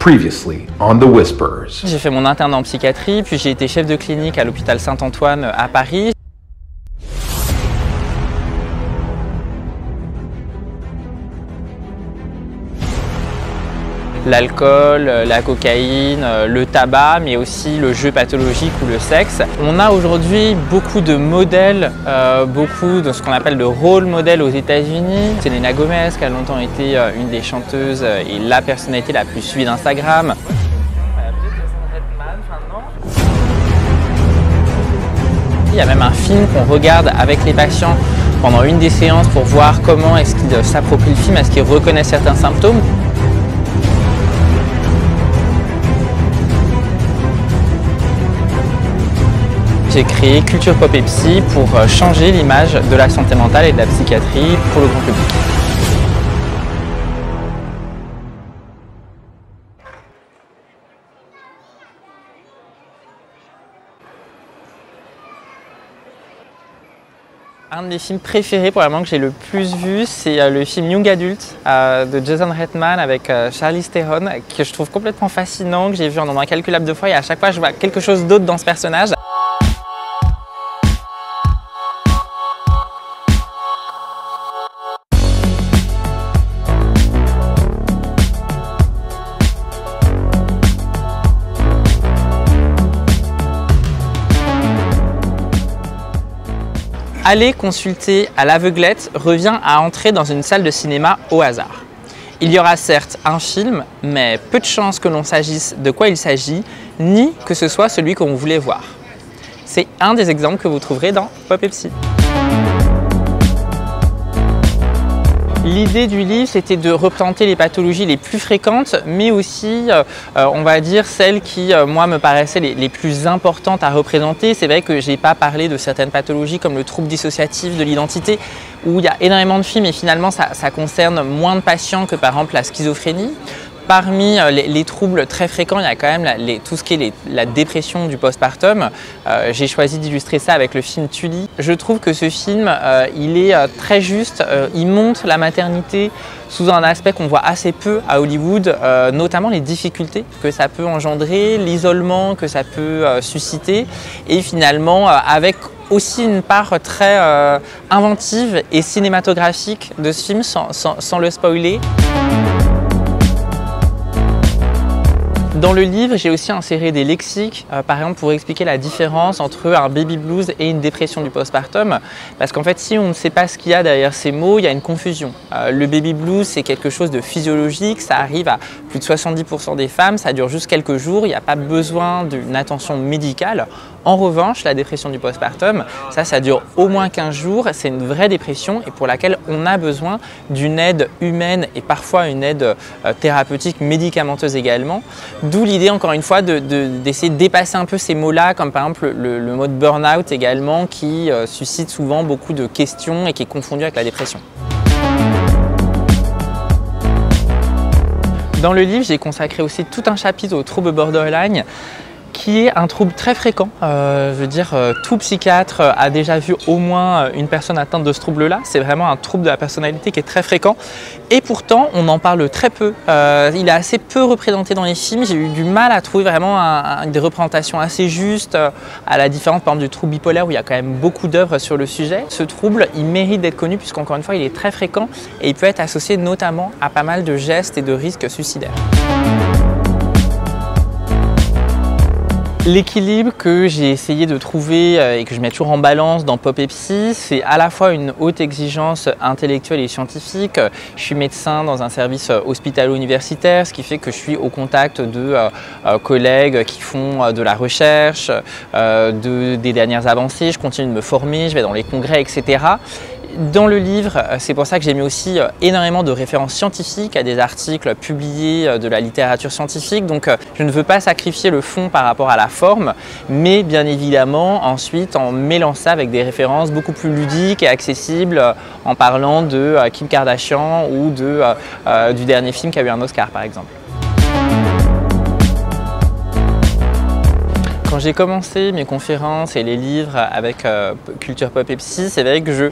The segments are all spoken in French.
Previously on The Whispers. J'ai fait mon internat en psychiatrie, puis j'ai été chef de clinique à l'hôpital Saint-Antoine à Paris. L'alcool, la cocaïne, le tabac, mais aussi le jeu pathologique ou le sexe. On a aujourd'hui beaucoup de modèles, beaucoup de ce qu'on appelle le rôle modèle aux États-Unis. Selena Gomez, qui a longtemps été une des chanteuses et la personnalité la plus suivie d'Instagram. Il y a même un film qu'on regarde avec les patients pendant une des séances pour voir comment est-ce qu'ils s'approprient le film, est-ce qu'ils reconnaissent certains symptômes. J'ai créé Culture Pop et Psy pour changer l'image de la santé mentale et de la psychiatrie pour le grand public. Un de mes films préférés, probablement que j'ai le plus vu, c'est le film Young Adult de Jason Reitman avec Charlize Theron, que je trouve complètement fascinant, que j'ai vu en nombre incalculable de fois et à chaque fois je vois quelque chose d'autre dans ce personnage. Aller consulter à l'aveuglette revient à entrer dans une salle de cinéma au hasard. Il y aura certes un film, mais peu de chances que l'on sache de quoi il s'agit, ni que ce soit celui qu'on voulait voir. C'est un des exemples que vous trouverez dans Pop et Psy. L'idée du livre, c'était de représenter les pathologies les plus fréquentes, mais aussi, on va dire, celles qui, moi, me paraissaient les plus importantes à représenter. C'est vrai que je n'ai pas parlé de certaines pathologies comme le trouble dissociatif de l'identité, où il y a énormément de films et finalement, ça concerne moins de patients que, par exemple, la schizophrénie. Parmi les troubles très fréquents, il y a quand même tout ce qui est la dépression du postpartum. J'ai choisi d'illustrer ça avec le film Tully. Je trouve que ce film, il est très juste. Il montre la maternité sous un aspect qu'on voit assez peu à Hollywood, notamment les difficultés que ça peut engendrer, l'isolement que ça peut susciter et finalement avec aussi une part très inventive et cinématographique de ce film sans le spoiler. Dans le livre, j'ai aussi inséré des lexiques, par exemple pour expliquer la différence entre un baby blues et une dépression du postpartum. Parce qu'en fait, si on ne sait pas ce qu'il y a derrière ces mots, il y a une confusion. Le baby blues, c'est quelque chose de physiologique, ça arrive à plus de 70% des femmes, ça dure juste quelques jours, il n'y a pas besoin d'une attention médicale. En revanche, la dépression du postpartum, ça dure au moins 15 jours, c'est une vraie dépression et pour laquelle on a besoin d'une aide humaine et parfois une aide thérapeutique médicamenteuse également. D'où l'idée, encore une fois, d'essayer de dépasser un peu ces mots-là, comme par exemple le mot de burn-out également, qui suscite souvent beaucoup de questions et qui est confondu avec la dépression. Dans le livre, j'ai consacré aussi tout un chapitre au trouble borderline, qui est un trouble très fréquent. Je veux dire, tout psychiatre a déjà vu au moins une personne atteinte de ce trouble-là. C'est vraiment un trouble de la personnalité qui est très fréquent. Et pourtant, on en parle très peu. Il est assez peu représenté dans les films. J'ai eu du mal à trouver vraiment des représentations assez justes, à la différence par exemple du trouble bipolaire où il y a quand même beaucoup d'œuvres sur le sujet. Ce trouble, il mérite d'être connu puisqu'encore une fois, il est très fréquent et il peut être associé notamment à pas mal de gestes et de risques suicidaires. L'équilibre que j'ai essayé de trouver et que je mets toujours en balance dans Pop et Psy, c'est à la fois une haute exigence intellectuelle et scientifique. Je suis médecin dans un service hospitalo-universitaire, ce qui fait que je suis au contact de collègues qui font de la recherche, des dernières avancées. Je continue de me former, je vais dans les congrès, etc. Dans le livre, c'est pour ça que j'ai mis aussi énormément de références scientifiques à des articles publiés de la littérature scientifique. Donc je ne veux pas sacrifier le fond par rapport à la forme, mais bien évidemment ensuite en mêlant ça avec des références beaucoup plus ludiques et accessibles en parlant de Kim Kardashian ou du dernier film qui a eu un Oscar par exemple. Quand j'ai commencé mes conférences et les livres avec Culture Pop et Psy, c'est vrai que je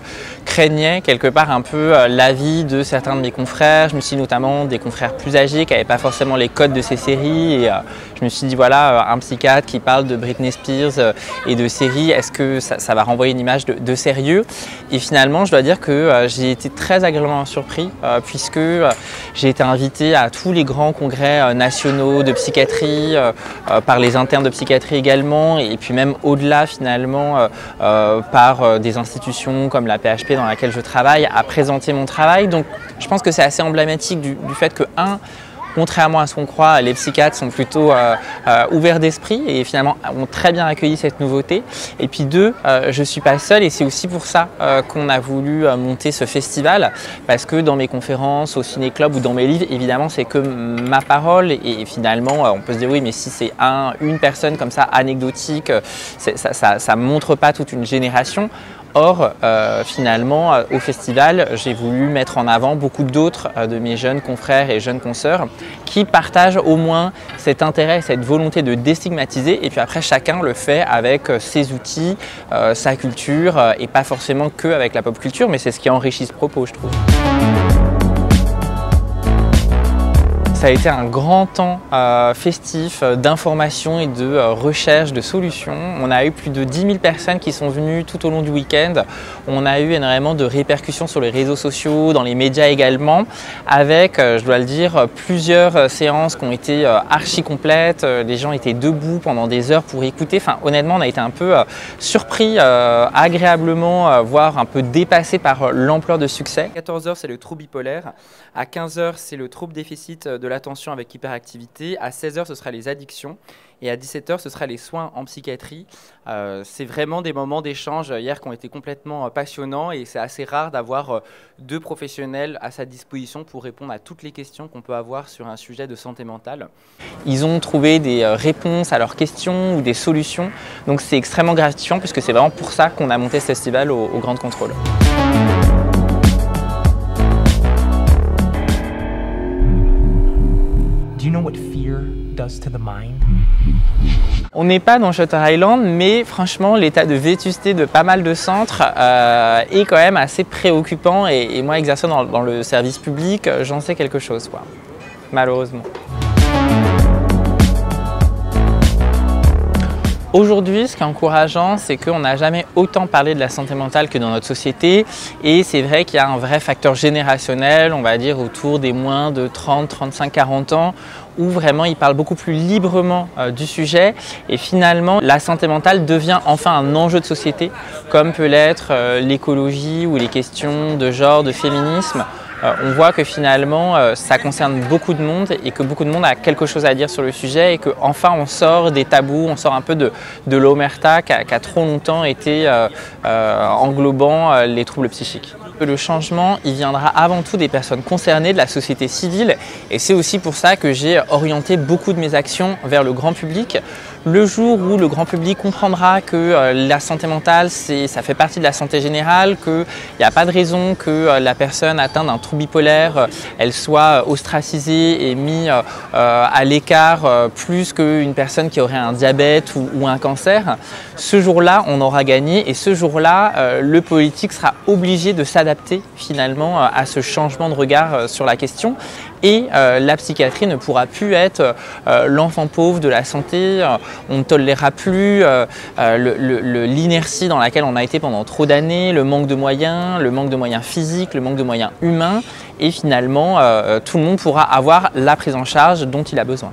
craignais quelque part un peu l'avis de certains de mes confrères. Je me suis dit notamment des confrères plus âgés qui n'avaient pas forcément les codes de ces séries. Et je me suis dit voilà, un psychiatre qui parle de Britney Spears et de séries, est-ce que ça va renvoyer une image de sérieux? Et finalement, je dois dire que j'ai été très agréablement surpris puisque j'ai été invité à tous les grands congrès nationaux de psychiatrie par les internes de psychiatrie également, et puis même au-delà finalement par des institutions comme la PHP dans laquelle je travaille, à présenter mon travail. Donc je pense que c'est assez emblématique du fait que contrairement à ce qu'on croit, les psychiatres sont plutôt ouverts d'esprit et finalement ont très bien accueilli cette nouveauté. Et puis deux, je ne suis pas seul et c'est aussi pour ça qu'on a voulu monter ce festival, parce que dans mes conférences, au ciné-club ou dans mes livres, évidemment, c'est que ma parole et finalement, on peut se dire oui, mais si c'est une personne comme ça, anecdotique, ça ne montre pas toute une génération. Or, finalement, au festival, j'ai voulu mettre en avant beaucoup d'autres de mes jeunes confrères et jeunes consoeurs qui partagent au moins cet intérêt, cette volonté de déstigmatiser. Et puis après, chacun le fait avec ses outils, sa culture, et pas forcément que avec la pop culture, mais c'est ce qui enrichit ce propos, je trouve. Ça a été un grand temps festif d'information et de recherche de solutions. On a eu plus de 10 000 personnes qui sont venues tout au long du week-end. On a eu énormément de répercussions sur les réseaux sociaux, dans les médias également, avec, je dois le dire, plusieurs séances qui ont été archi complètes. Les gens étaient debout pendant des heures pour écouter. Enfin, honnêtement, on a été un peu surpris, agréablement, voire un peu dépassé par l'ampleur de succès. À 14 h, c'est le trouble bipolaire. À 15 h, c'est le trouble déficit de l'attention avec hyperactivité. À 16 h, ce sera les addictions. Et à 17 h, ce sera les soins en psychiatrie. C'est vraiment des moments d'échange hier qui ont été complètement passionnants et c'est assez rare d'avoir deux professionnels à sa disposition pour répondre à toutes les questions qu'on peut avoir sur un sujet de santé mentale. Ils ont trouvé des réponses à leurs questions ou des solutions. Donc c'est extrêmement gratifiant puisque c'est vraiment pour ça qu'on a monté ce festival au Grand Contrôle. Do you know what fear does to the mind? On n'est pas dans Shutter Island, mais franchement, l'état de vétusté de pas mal de centres est quand même assez préoccupant. Et moi, exerçant dans le service public, j'en sais quelque chose, quoi. Malheureusement. Aujourd'hui, ce qui est encourageant, c'est qu'on n'a jamais autant parlé de la santé mentale que dans notre société. Et c'est vrai qu'il y a un vrai facteur générationnel, on va dire autour des moins de 30, 35, 40 ans, où vraiment ils parlent beaucoup plus librement du sujet. Et finalement, la santé mentale devient enfin un enjeu de société, comme peut l'être l'écologie ou les questions de genre, de féminisme. On voit que finalement ça concerne beaucoup de monde et que beaucoup de monde a quelque chose à dire sur le sujet et qu'enfin on sort des tabous, on sort un peu de l'omerta qui a trop longtemps été englobant les troubles psychiques. Le changement, il viendra avant tout des personnes concernées, de la société civile, et c'est aussi pour ça que j'ai orienté beaucoup de mes actions vers le grand public. Le jour où le grand public comprendra que la santé mentale, ça fait partie de la santé générale, qu'il n'y a pas de raison que la personne atteinte d'un trouble bipolaire, elle soit ostracisée et mise à l'écart plus qu'une personne qui aurait un diabète ou un cancer, ce jour-là, on aura gagné et ce jour-là, le politique sera obligé de s'adapter finalement à ce changement de regard sur la question. Et la psychiatrie ne pourra plus être l'enfant pauvre de la santé, on ne tolérera plus l'inertie dans laquelle on a été pendant trop d'années, le manque de moyens physiques, le manque de moyens humains, et finalement tout le monde pourra avoir la prise en charge dont il a besoin.